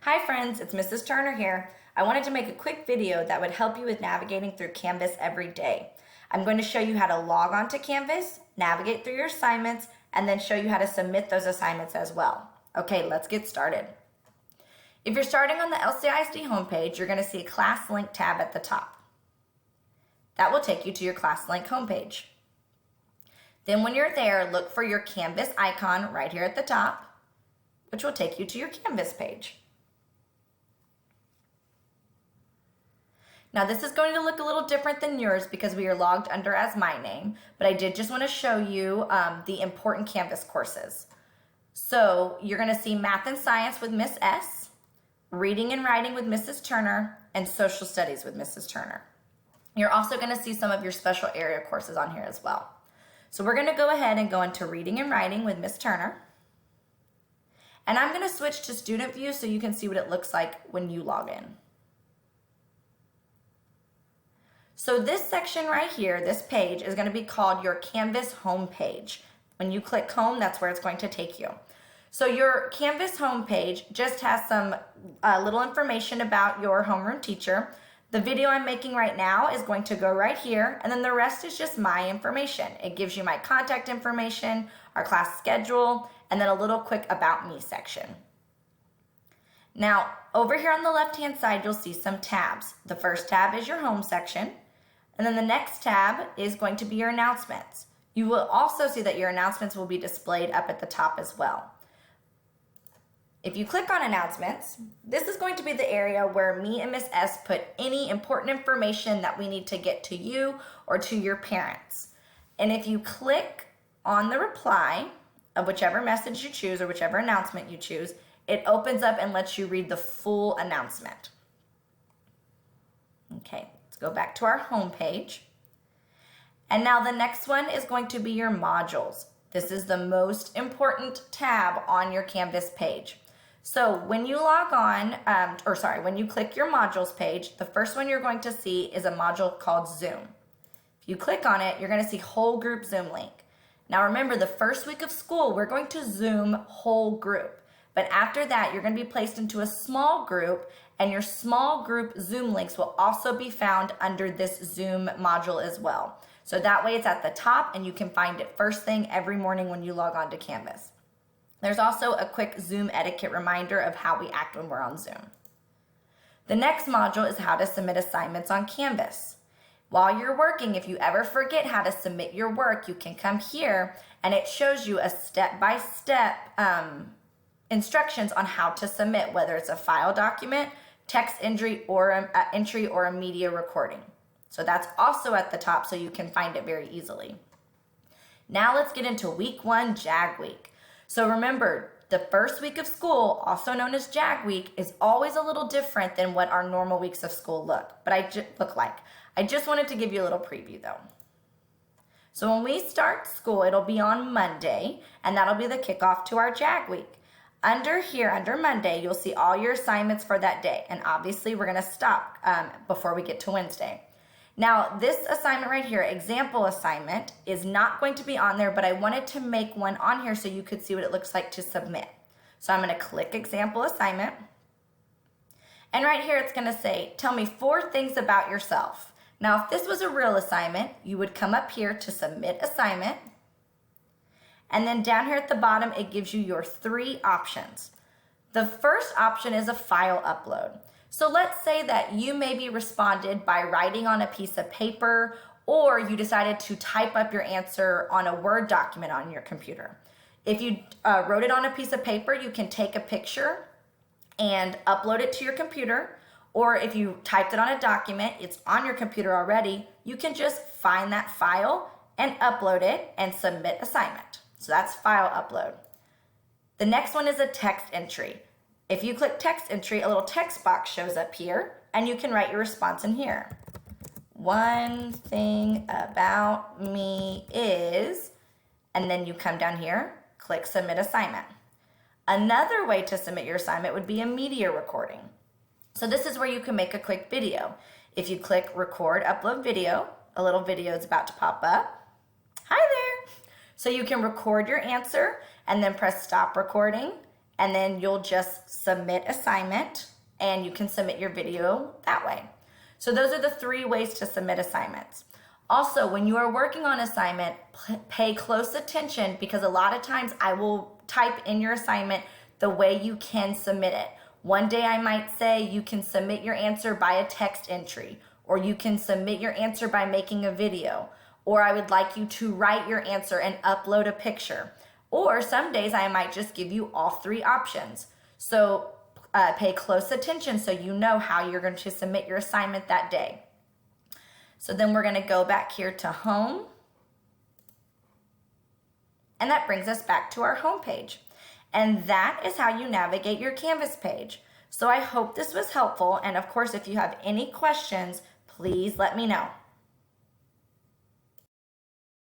Hi friends, it's Mrs. Turner here. I wanted to make a quick video that would help you with navigating through Canvas every day. I'm going to show you how to log on to Canvas, navigate through your assignments, and then show you how to submit those assignments as well. Okay, let's get started. If you're starting on the LCISD homepage, you're going to see a Classlink tab at the top. That will take you to your Classlink homepage. Then when you're there, look for your Canvas icon right here at the top, which will take you to your Canvas page. Now this is going to look a little different than yours because we are logged under as my name, but I did just want to show you the important Canvas courses. So you're going to see Math and Science with Miss S, Reading and Writing with Mrs. Turner, and Social Studies with Mrs. Turner. You're also going to see some of your special area courses on here as well. So we're going to go ahead and go into Reading and Writing with Miss Turner. And I'm going to switch to Student View so you can see what it looks like when you log in. So this section right here, this page, is going to be called your Canvas homepage. When you click home, that's where it's going to take you. So your Canvas homepage just has some little information about your homeroom teacher. The video I'm making right now is going to go right here, and then the rest is just my information. It gives you my contact information, our class schedule, and then a little quick about me section. Now, over here on the left-hand side, you'll see some tabs. The first tab is your home section. And then the next tab is going to be your announcements. You will also see that your announcements will be displayed up at the top as well. If you click on announcements, this is going to be the area where me and Miss S put any important information that we need to get to you or to your parents. And if you click on the reply of whichever message you choose or whichever announcement you choose, it opens up and lets you read the full announcement. Okay. Go back to our home page. And now the next one is going to be your modules. This is the most important tab on your Canvas page. So when you log on, when you click your modules page, the first one you're going to see is a module called Zoom. If you click on it, you're going to see whole group Zoom link. Now remember, the first week of school, we're going to Zoom whole group. But after that, you're going to be placed into a small group, and your small group Zoom links will also be found under this Zoom module as well. So that way it's at the top and you can find it first thing every morning when you log on to Canvas. There's also a quick Zoom etiquette reminder of how we act when we're on Zoom. The next module is how to submit assignments on Canvas. While you're working, if you ever forget how to submit your work, you can come here and it shows you a step-by-step instructions on how to submit, whether it's a file document, text entry, or a media recording. So that's also at the top so you can find it very easily. Now let's get into week 1, JAG week. So remember, the first week of school, also known as JAG week, is always a little different than what our normal weeks of school look like. I just wanted to give you a little preview though. So when we start school, it'll be on Monday, and that'll be the kickoff to our JAG week. Under here, under Monday, you'll see all your assignments for that day. And obviously, we're going to stop before we get to Wednesday. Now, this assignment right here, example assignment, is not going to be on there, but I wanted to make one on here so you could see what it looks like to submit. So I'm going to click example assignment. And right here, it's going to say, tell me 4 things about yourself. Now, if this was a real assignment, you would come up here to submit assignment. And then down here at the bottom, it gives you your 3 options. The first option is a file upload. So let's say that you maybe responded by writing on a piece of paper, or you decided to type up your answer on a Word document on your computer. If you wrote it on a piece of paper, you can take a picture and upload it to your computer. Or if you typed it on a document, it's on your computer already, you can just find that file and upload it and submit assignment. So that's file upload. The next one is a text entry. If you click text entry, a little text box shows up here, and you can write your response in here. One thing about me is, and then you come down here, click submit assignment. Another way to submit your assignment would be a media recording. So this is where you can make a quick video. If you click record, upload video, a little video is about to pop up. Hi there. So you can record your answer and then press stop recording and then you'll just submit assignment, and you can submit your video that way. So those are the 3 ways to submit assignments. Also, when you are working on assignment, pay close attention, because a lot of times I will type in your assignment the way you can submit it. One day I might say you can submit your answer by a text entry, or you can submit your answer by making a video, or I would like you to write your answer and upload a picture. Or some days I might just give you all 3 options. So pay close attention so you know how you're going to submit your assignment that day. So then we're going to go back here to home. And that brings us back to our home page. And that is how you navigate your Canvas page. So I hope this was helpful. And of course, if you have any questions, please let me know.